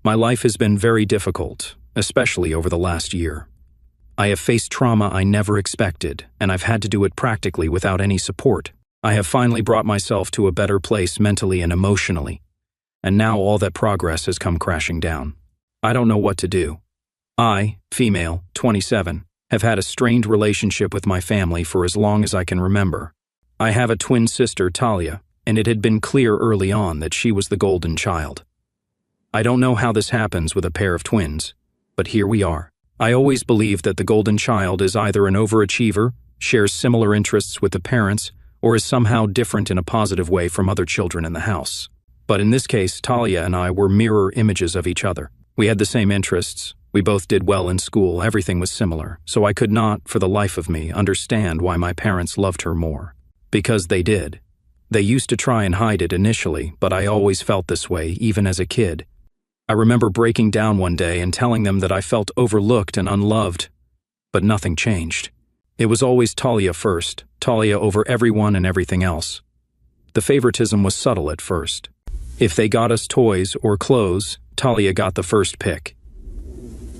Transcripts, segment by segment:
My life has been very difficult, especially over the last year. I have faced trauma I never expected, and I've had to do it practically without any support. I have finally brought myself to a better place mentally and emotionally, and now all that progress has come crashing down. I don't know what to do. I, female, 27, have had a strained relationship with my family for as long as I can remember. I have a twin sister, Talia, and it had been clear early on that she was the golden child. I don't know how this happens with a pair of twins, but here we are. I always believed that the golden child is either an overachiever, shares similar interests with the parents, or is somehow different in a positive way from other children in the house. But in this case, Talia and I were mirror images of each other. We had the same interests, we both did well in school, everything was similar, so I could not, for the life of me, understand why my parents loved her more. Because they did. They used to try and hide it initially, but I always felt this way, even as a kid. I remember breaking down one day and telling them that I felt overlooked and unloved, but nothing changed. It was always Talia first, Talia over everyone and everything else. The favoritism was subtle at first. If they got us toys or clothes, Talia got the first pick.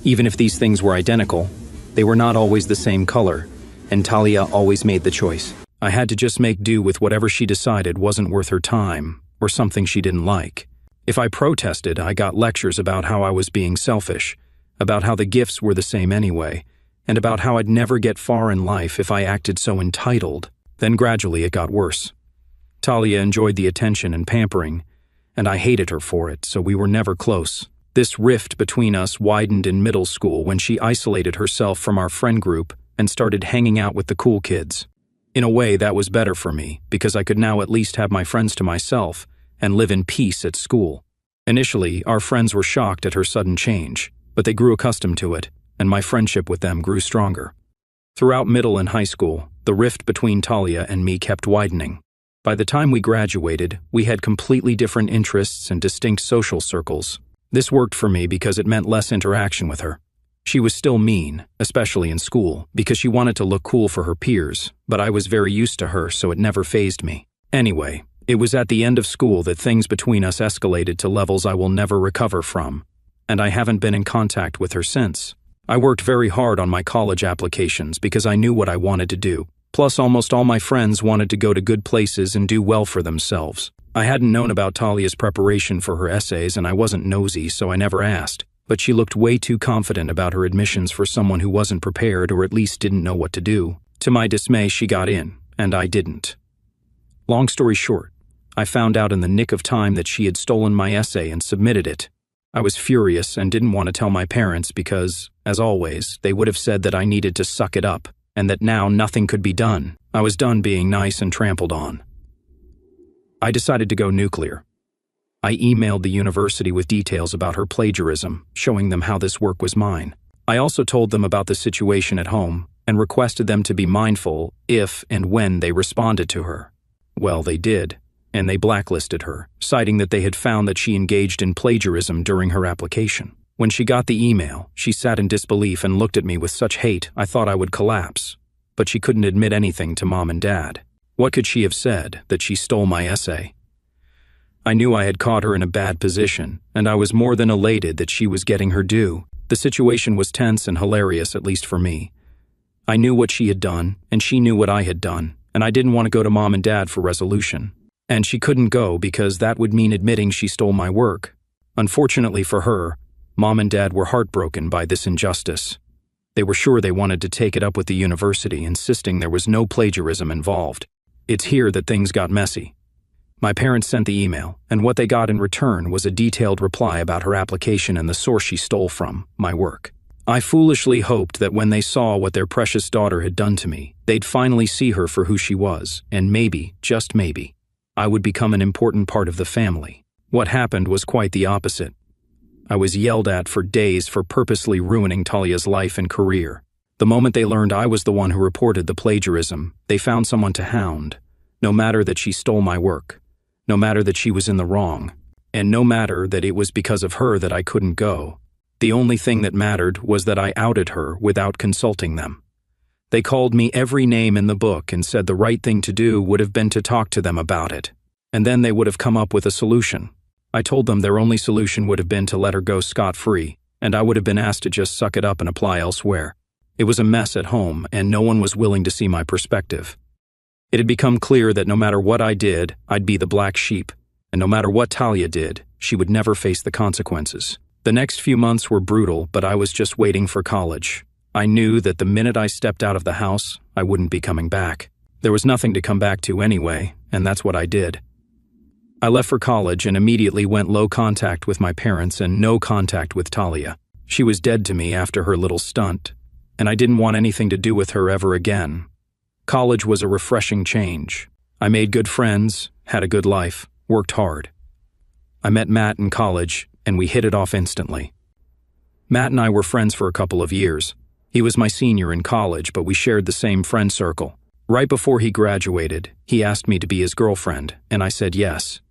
Even if these things were identical, they were not always the same color, and Talia always made the choice. I had to just make do with whatever she decided wasn't worth her time, or something she didn't like. If I protested, I got lectures about how I was being selfish, about how the gifts were the same anyway, and about how I'd never get far in life if I acted so entitled. Then gradually it got worse. Talia enjoyed the attention and pampering, and I hated her for it, so we were never close. This rift between us widened in middle school when she isolated herself from our friend group and started hanging out with the cool kids. In a way, that was better for me, because I could now at least have my friends to myself and live in peace at school. Initially, our friends were shocked at her sudden change, but they grew accustomed to it, and my friendship with them grew stronger. Throughout middle and high school, the rift between Talia and me kept widening. By the time we graduated, we had completely different interests and distinct social circles. This worked for me because it meant less interaction with her. She was still mean, especially in school, because she wanted to look cool for her peers, but I was very used to her, so it never fazed me. Anyway, it was at the end of school that things between us escalated to levels I will never recover from, and I haven't been in contact with her since. I worked very hard on my college applications because I knew what I wanted to do. Plus, almost all my friends wanted to go to good places and do well for themselves. I hadn't known about Talia's preparation for her essays, and I wasn't nosy, so I never asked. But she looked way too confident about her admissions for someone who wasn't prepared or at least didn't know what to do. To my dismay, she got in, and I didn't. Long story short, I found out in the nick of time that she had stolen my essay and submitted it. I was furious and didn't want to tell my parents because, as always, they would have said that I needed to suck it up and that now nothing could be done. I was done being nice and trampled on. I decided to go nuclear. I emailed the university with details about her plagiarism, showing them how this work was mine. I also told them about the situation at home and requested them to be mindful if and when they responded to her. Well, they did. And they blacklisted her, citing that they had found that she engaged in plagiarism during her application. When she got the email, she sat in disbelief and looked at me with such hate I thought I would collapse. But she couldn't admit anything to Mom and Dad. What could she have said, that she stole my essay? I knew I had caught her in a bad position, and I was more than elated that she was getting her due. The situation was tense and hilarious, at least for me. I knew what she had done, and she knew what I had done, and I didn't want to go to Mom and Dad for resolution. And she couldn't go because that would mean admitting she stole my work. Unfortunately for her, Mom and Dad were heartbroken by this injustice. They were sure they wanted to take it up with the university, insisting there was no plagiarism involved. It's here that things got messy. My parents sent the email, and what they got in return was a detailed reply about her application and the source she stole from, my work. I foolishly hoped that when they saw what their precious daughter had done to me, they'd finally see her for who she was, and maybe, just maybe, I would become an important part of the family. What happened was quite the opposite. I was yelled at for days for purposely ruining Talia's life and career. The moment they learned I was the one who reported the plagiarism, they found someone to hound, no matter that she stole my work, no matter that she was in the wrong, and no matter that it was because of her that I couldn't go. The only thing that mattered was that I outed her without consulting them. They called me every name in the book and said the right thing to do would have been to talk to them about it, and then they would have come up with a solution. I told them their only solution would have been to let her go scot-free, and I would have been asked to just suck it up and apply elsewhere. It was a mess at home, and no one was willing to see my perspective. It had become clear that no matter what I did, I'd be the black sheep, and no matter what Talia did, she would never face the consequences. The next few months were brutal, but I was just waiting for college. I knew that the minute I stepped out of the house, I wouldn't be coming back. There was nothing to come back to anyway, and that's what I did. I left for college and immediately went low contact with my parents and no contact with Talia. She was dead to me after her little stunt, and I didn't want anything to do with her ever again. College was a refreshing change. I made good friends, had a good life, worked hard. I met Matt in college, and we hit it off instantly. Matt and I were friends for a couple of years. He was my senior in college, but we shared the same friend circle. Right before he graduated, he asked me to be his girlfriend, and I said yes.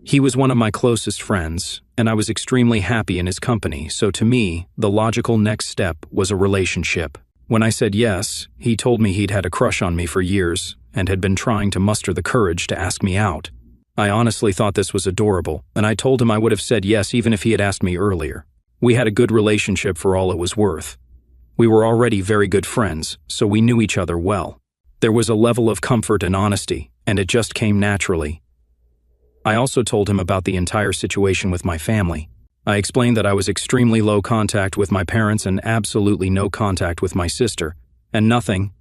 He was one of my closest friends, and I was extremely happy in his company, so to me, the logical next step was a relationship. When I said yes, he told me he'd had a crush on me for years and had been trying to muster the courage to ask me out. I honestly thought this was adorable, and I told him I would have said yes even if he had asked me earlier. We had a good relationship for all it was worth. We were already very good friends, so we knew each other well. There was a level of comfort and honesty, and it just came naturally. I also told him about the entire situation with my family. I explained that I was extremely low contact with my parents and absolutely no contact with my sister, and nothing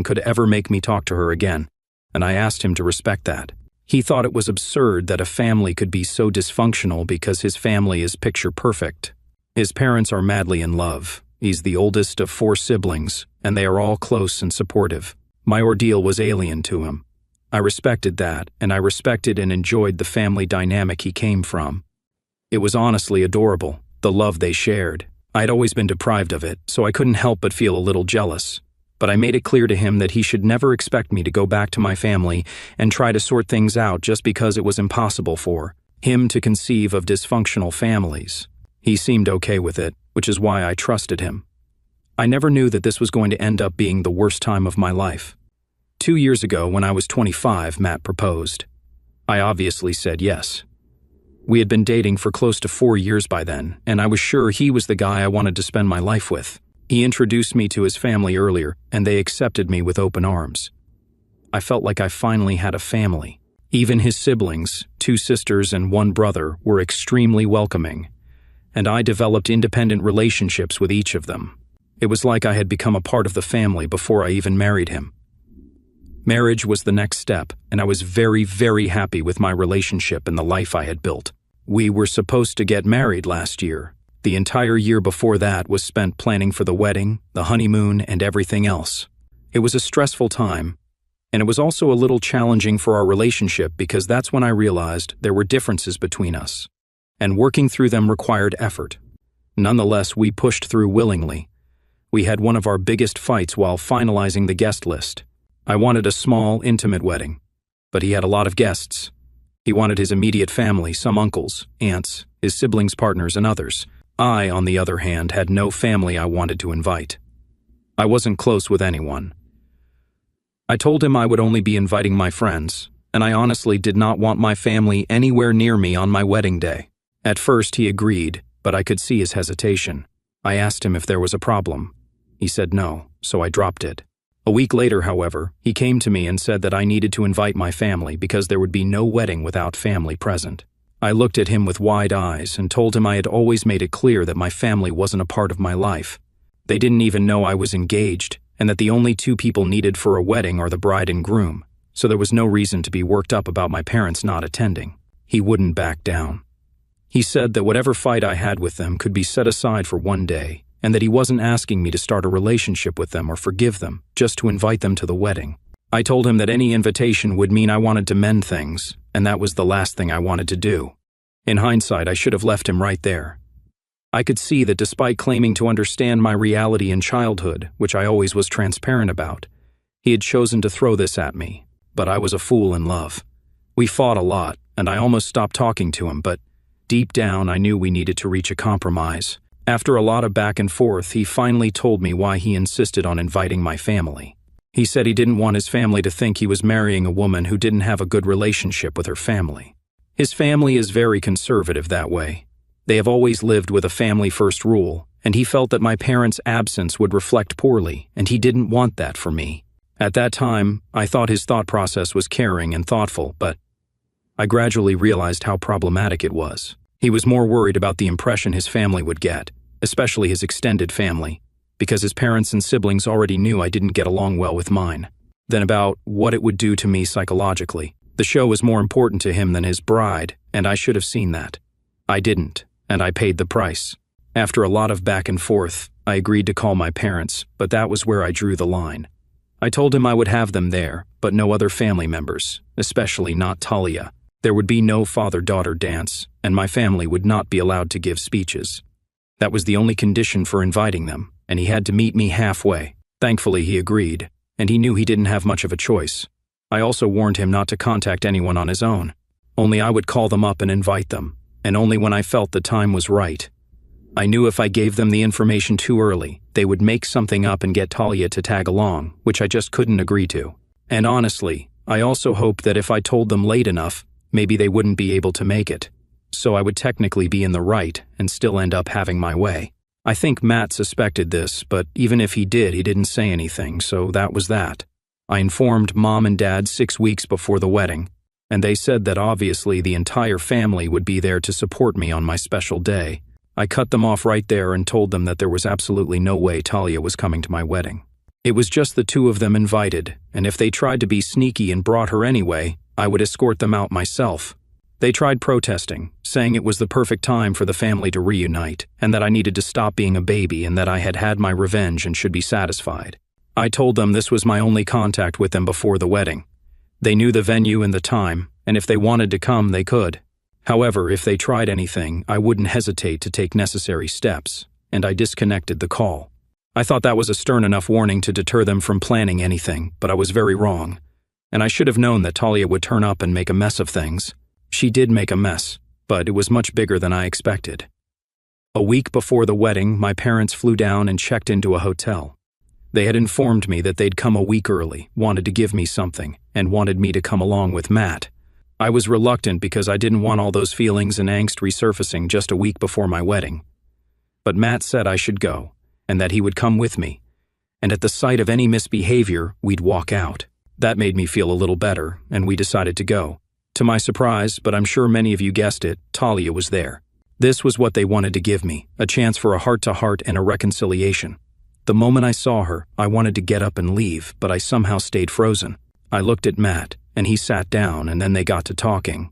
could ever make me talk to her again, and I asked him to respect that. He thought it was absurd that a family could be so dysfunctional because his family is picture perfect. His parents are madly in love. He's the oldest of 4 siblings, and they are all close and supportive. My ordeal was alien to him. I respected that, and I respected and enjoyed the family dynamic he came from. It was honestly adorable, the love they shared. I'd always been deprived of it, so I couldn't help but feel a little jealous. But I made it clear to him that he should never expect me to go back to my family and try to sort things out just because it was impossible for him to conceive of dysfunctional families. He seemed okay with it, which is why I trusted him. I never knew that this was going to end up being the worst time of my life. 2 years ago, when I was 25, Matt proposed. I obviously said yes. We had been dating for close to 4 years by then, and I was sure he was the guy I wanted to spend my life with. He introduced me to his family earlier, and they accepted me with open arms. I felt like I finally had a family. Even his siblings, 2 sisters and 1 brother, were extremely welcoming, and I developed independent relationships with each of them. It was like I had become a part of the family before I even married him. Marriage was the next step, and I was very, very happy with my relationship and the life I had built. We were supposed to get married last year. The entire year before that was spent planning for the wedding, the honeymoon, and everything else. It was a stressful time, and it was also a little challenging for our relationship because that's when I realized there were differences between us, and working through them required effort. Nonetheless, we pushed through willingly. We had one of our biggest fights while finalizing the guest list. I wanted a small, intimate wedding, but he had a lot of guests. He wanted his immediate family, some uncles, aunts, his siblings' partners, and others. I, on the other hand, had no family I wanted to invite. I wasn't close with anyone. I told him I would only be inviting my friends, and I honestly did not want my family anywhere near me on my wedding day. At first he agreed, but I could see his hesitation. I asked him if there was a problem. He said no, so I dropped it. A week later, however, he came to me and said that I needed to invite my family because there would be no wedding without family present. I looked at him with wide eyes and told him I had always made it clear that my family wasn't a part of my life. They didn't even know I was engaged, and that the only 2 people needed for a wedding are the bride and groom, so there was no reason to be worked up about my parents not attending. He wouldn't back down. He said that whatever fight I had with them could be set aside for one day, and that he wasn't asking me to start a relationship with them or forgive them, just to invite them to the wedding. I told him that any invitation would mean I wanted to mend things, and that was the last thing I wanted to do. In hindsight, I should have left him right there. I could see that despite claiming to understand my reality in childhood, which I always was transparent about, he had chosen to throw this at me, but I was a fool in love. We fought a lot, and I almost stopped talking to him, but deep down I knew we needed to reach a compromise. After a lot of back and forth, he finally told me why he insisted on inviting my family. He said he didn't want his family to think he was marrying a woman who didn't have a good relationship with her family. His family is very conservative that way. They have always lived with a family-first rule, and he felt that my parents' absence would reflect poorly, and he didn't want that for me. At that time, I thought his thought process was caring and thoughtful, but I gradually realized how problematic it was. He was more worried about the impression his family would get, especially his extended family, because his parents and siblings already knew I didn't get along well with mine, than about what it would do to me psychologically. The show was more important to him than his bride, and I should have seen that. I didn't, and I paid the price. After a lot of back and forth, I agreed to call my parents, but that was where I drew the line. I told him I would have them there, but no other family members, especially not Talia. There would be no father-daughter dance, and my family would not be allowed to give speeches. That was the only condition for inviting them, and he had to meet me halfway. Thankfully, he agreed, and he knew he didn't have much of a choice. I also warned him not to contact anyone on his own. Only I would call them up and invite them, and only when I felt the time was right. I knew if I gave them the information too early, they would make something up and get Talia to tag along, which I just couldn't agree to. And honestly, I also hoped that if I told them late enough, maybe they wouldn't be able to make it. So I would technically be in the right and still end up having my way. I think Matt suspected this, but even if he did, he didn't say anything, so that was that. I informed Mom and Dad 6 weeks before the wedding, and they said that obviously the entire family would be there to support me on my special day. I cut them off right there and told them that there was absolutely no way Talia was coming to my wedding. It was just the two of them invited, and if they tried to be sneaky and brought her anyway, I would escort them out myself. They tried protesting, saying it was the perfect time for the family to reunite, and that I needed to stop being a baby and that I had had my revenge and should be satisfied. I told them this was my only contact with them before the wedding. They knew the venue and the time, and if they wanted to come, they could. However, if they tried anything, I wouldn't hesitate to take necessary steps, and I disconnected the call. I thought that was a stern enough warning to deter them from planning anything, but I was very wrong. And I should have known that Talia would turn up and make a mess of things. She did make a mess, but it was much bigger than I expected. A week before the wedding, my parents flew down and checked into a hotel. They had informed me that they'd come a week early, wanted to give me something, and wanted me to come along with Matt. I was reluctant because I didn't want all those feelings and angst resurfacing just a week before my wedding. But Matt said I should go, and that he would come with me, and at the sight of any misbehavior, we'd walk out. That made me feel a little better, and we decided to go. To my surprise, but I'm sure many of you guessed it, Talia was there. This was what they wanted to give me, a chance for a heart-to-heart and a reconciliation. The moment I saw her, I wanted to get up and leave, but I somehow stayed frozen. I looked at Matt, and he sat down, and then they got to talking.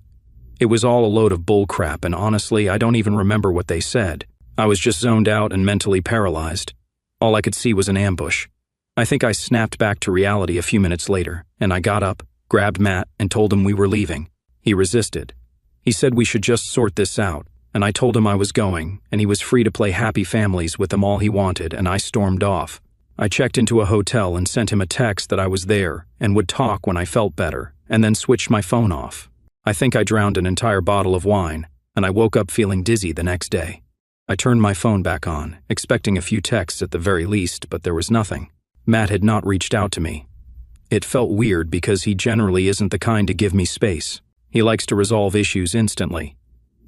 It was all a load of bullcrap, and honestly, I don't even remember what they said. I was just zoned out and mentally paralyzed. All I could see was an ambush. I think I snapped back to reality a few minutes later, and I got up, grabbed Matt, and told him we were leaving. He resisted. He said we should just sort this out, and I told him I was going, and he was free to play happy families with them all he wanted, and I stormed off. I checked into a hotel and sent him a text that I was there and would talk when I felt better, and then switched my phone off. I think I drowned an entire bottle of wine, and I woke up feeling dizzy the next day. I turned my phone back on, expecting a few texts at the very least, but there was nothing. Matt had not reached out to me. It felt weird because he generally isn't the kind to give me space. He likes to resolve issues instantly.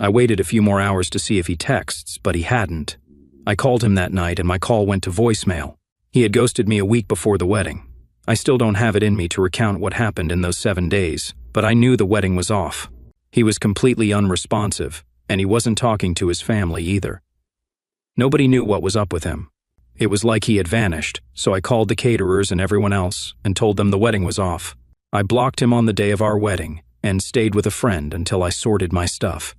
I waited a few more hours to see if he texts, but he hadn't. I called him that night and my call went to voicemail. He had ghosted me a week before the wedding. I still don't have it in me to recount what happened in those 7 days, but I knew the wedding was off. He was completely unresponsive, and he wasn't talking to his family either. Nobody knew what was up with him. It was like he had vanished, so I called the caterers and everyone else and told them the wedding was off. I blocked him on the day of our wedding and stayed with a friend until I sorted my stuff.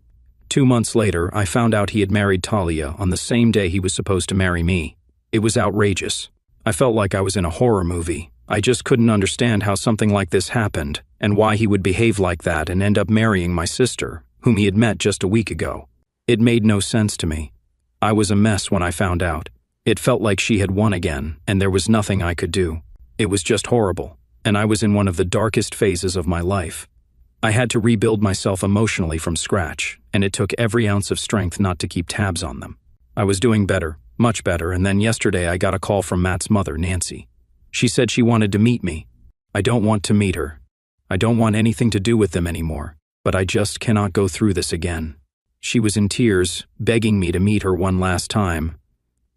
2 months later, I found out he had married Talia on the same day he was supposed to marry me. It was outrageous. I felt like I was in a horror movie. I just couldn't understand how something like this happened and why he would behave like that and end up marrying my sister, whom he had met just a week ago. It made no sense to me. I was a mess when I found out. It felt like she had won again, and there was nothing I could do. It was just horrible, and I was in one of the darkest phases of my life. I had to rebuild myself emotionally from scratch, and it took every ounce of strength not to keep tabs on them. I was doing better, much better, and then yesterday I got a call from Matt's mother, Nancy. She said she wanted to meet me. I don't want to meet her. I don't want anything to do with them anymore. but I just cannot go through this again. She was in tears, begging me to meet her one last time,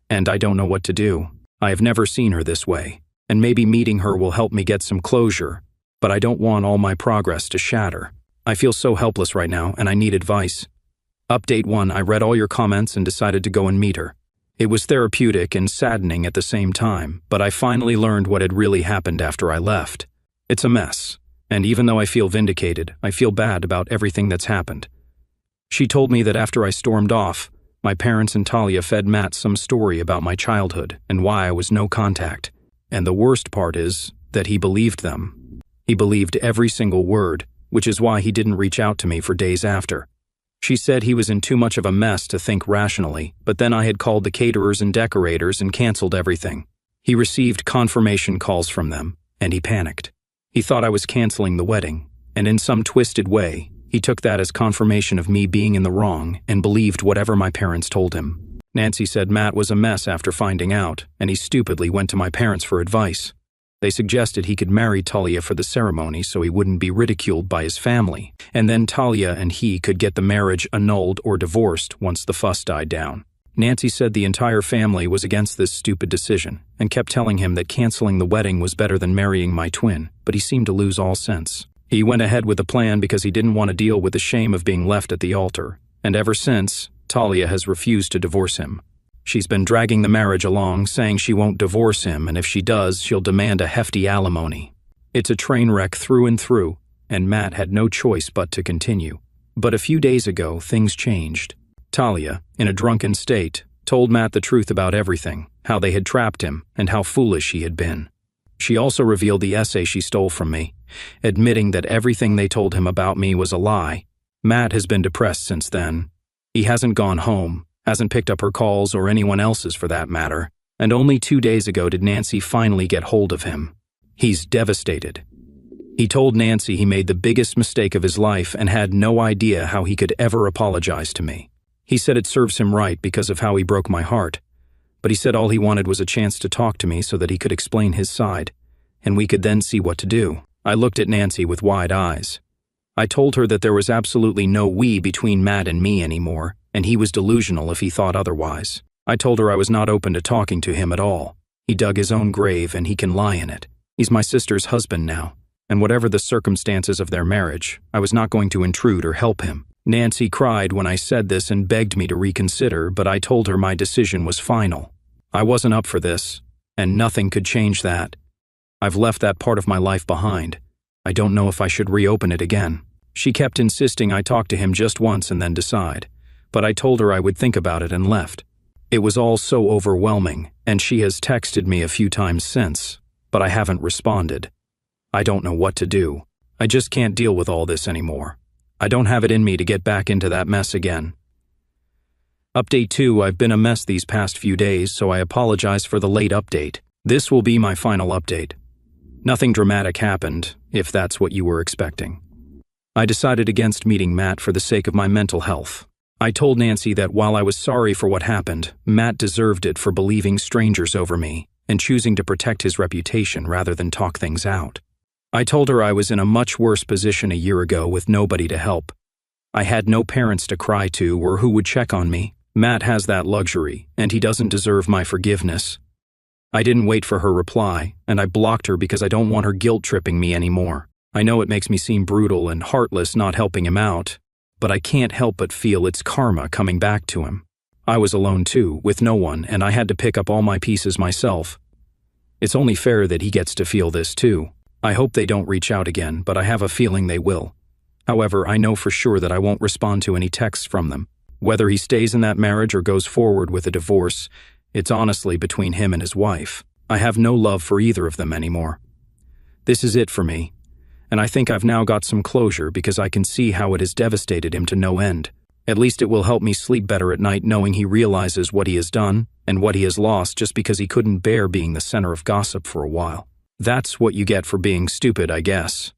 and I don't know what to do. I have never seen her this way, and maybe meeting her will help me get some closure, but I don't want all my progress to shatter. I feel so helpless right now, and I need advice. Update 1, I read all your comments and decided to go and meet her. It was therapeutic and saddening at the same time, but I finally learned what had really happened after I left. It's a mess, and even though I feel vindicated, I feel bad about everything that's happened. She told me that after I stormed off, my parents and Talia fed Matt some story about my childhood and why I was no contact. And the worst part is that he believed them. He believed every single word, which is why he didn't reach out to me for days after. She said he was in too much of a mess to think rationally, but then I had called the caterers and decorators and canceled everything. He received confirmation calls from them, and he panicked. He thought I was canceling the wedding, and in some twisted way, he took that as confirmation of me being in the wrong and believed whatever my parents told him. Nancy said Matt was a mess after finding out, and he stupidly went to my parents for advice. They suggested he could marry Talia for the ceremony so he wouldn't be ridiculed by his family, and then Talia and he could get the marriage annulled or divorced once the fuss died down. Nancy said the entire family was against this stupid decision and kept telling him that canceling the wedding was better than marrying my twin, but he seemed to lose all sense. He went ahead with the plan because he didn't want to deal with the shame of being left at the altar, and ever since, Talia has refused to divorce him. She's been dragging the marriage along, saying she won't divorce him, and if she does, she'll demand a hefty alimony. It's a train wreck through and through, and Matt had no choice but to continue. But a few days ago, things changed. Talia, in a drunken state, told Matt the truth about everything, how they had trapped him, and how foolish he had been. She also revealed the essay she stole from me, admitting that everything they told him about me was a lie. Matt has been depressed since then. He hasn't gone home, hasn't picked up her calls or anyone else's for that matter, and only 2 days ago did Nancy finally get hold of him. He's devastated. He told Nancy he made the biggest mistake of his life and had no idea how he could ever apologize to me. He said it serves him right because of how he broke my heart, but he said all he wanted was a chance to talk to me so that he could explain his side, and we could then see what to do. I looked at Nancy with wide eyes. I told her that there was absolutely no we between Matt and me anymore, and he was delusional if he thought otherwise. I told her I was not open to talking to him at all. He dug his own grave and he can lie in it. He's my sister's husband now, and whatever the circumstances of their marriage, I was not going to intrude or help him. Nancy cried when I said this and begged me to reconsider, but I told her my decision was final. I wasn't up for this, and nothing could change that. I've left that part of my life behind. I don't know if I should reopen it again. She kept insisting I talk to him just once and then decide, but I told her I would think about it and left. It was all so overwhelming, and she has texted me a few times since, but I haven't responded. I don't know what to do. I just can't deal with all this anymore. I don't have it in me to get back into that mess again. Update 2, I've been a mess these past few days, so I apologize for the late update. This will be my final update. Nothing dramatic happened, if that's what you were expecting. I decided against meeting Matt for the sake of my mental health. I told Nancy that while I was sorry for what happened, Matt deserved it for believing strangers over me and choosing to protect his reputation rather than talk things out. I told her I was in a much worse position a year ago with nobody to help. I had no parents to cry to or who would check on me. Matt has that luxury, and he doesn't deserve my forgiveness. I didn't wait for her reply, and I blocked her because I don't want her guilt-tripping me anymore. I know it makes me seem brutal and heartless not helping him out, but I can't help but feel it's karma coming back to him. I was alone too, with no one, and I had to pick up all my pieces myself. It's only fair that he gets to feel this too. I hope they don't reach out again, but I have a feeling they will. However, I know for sure that I won't respond to any texts from them. Whether he stays in that marriage or goes forward with a divorce, it's honestly between him and his wife. I have no love for either of them anymore. This is it for me, and I think I've now got some closure because I can see how it has devastated him to no end. At least it will help me sleep better at night knowing he realizes what he has done and what he has lost just because he couldn't bear being the center of gossip for a while. That's what you get for being stupid, I guess.